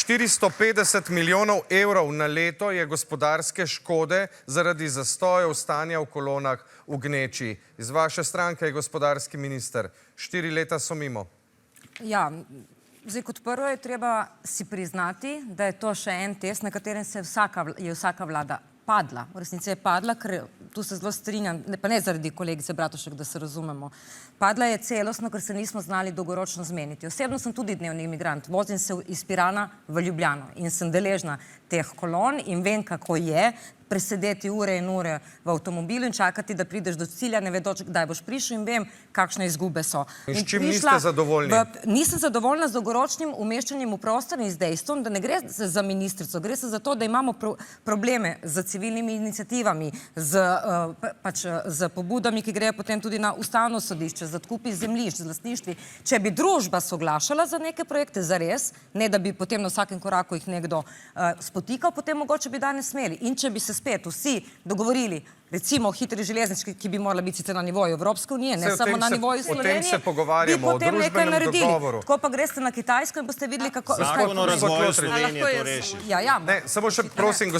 450 milijonov evrov na leto je gospodarske škode zaradi zastojev stanja v kolonah v gneči. Iz vaše stranke je gospodarski minister. 4 leta so mimo. Ja, zdaj kot prvo je treba si priznati, da je to še en test, na katerem je vsaka vlada padla. V resnici je padla, ker tu se zelo strinjam, pa ne zaradi kolegice Bratušek, da se razumemo. Padla je celostno, ker se nismo znali dolgoročno zmeniti. Osebno sem tudi dnevni imigrant. Vozim se iz Pirana v Ljubljano in sem deležna teh kolon in vem, kako je presedeti ure in ure v avtomobilu in čakati, da prideš do cilja, ne vedoč, kdaj boš prišel in vem, kakšne izgube so. In s čim niste zadovoljni? Nisem zadovoljna z dolgoročnim umeščanjem v prostor in z dejstvom, da ne gre za ministrico, gre se za to, da imamo probleme z civilnimi iniciativami, z pobudami, ki grejo potem tudi na ustavno sodišče, z odkupi zemljišč, z lastništvi. Če bi družba soglašala za neke projekte zares, ne da bi potem na vsakem koraku jih nekdo spotikal, potem mogoče bi danes smeli. In če bi se spet vsi dogovorili, recimo o hitri železnički, ki bi morala biti sicer na nivoju Evropske unije, ne samo na nivoju Slovenije, bi potem nekaj naredili. Tako pa greste na Kitajsko in boste videli, kako... Zakon o razvoju Slovenije to reši. Ja, ja. Samo še prosim,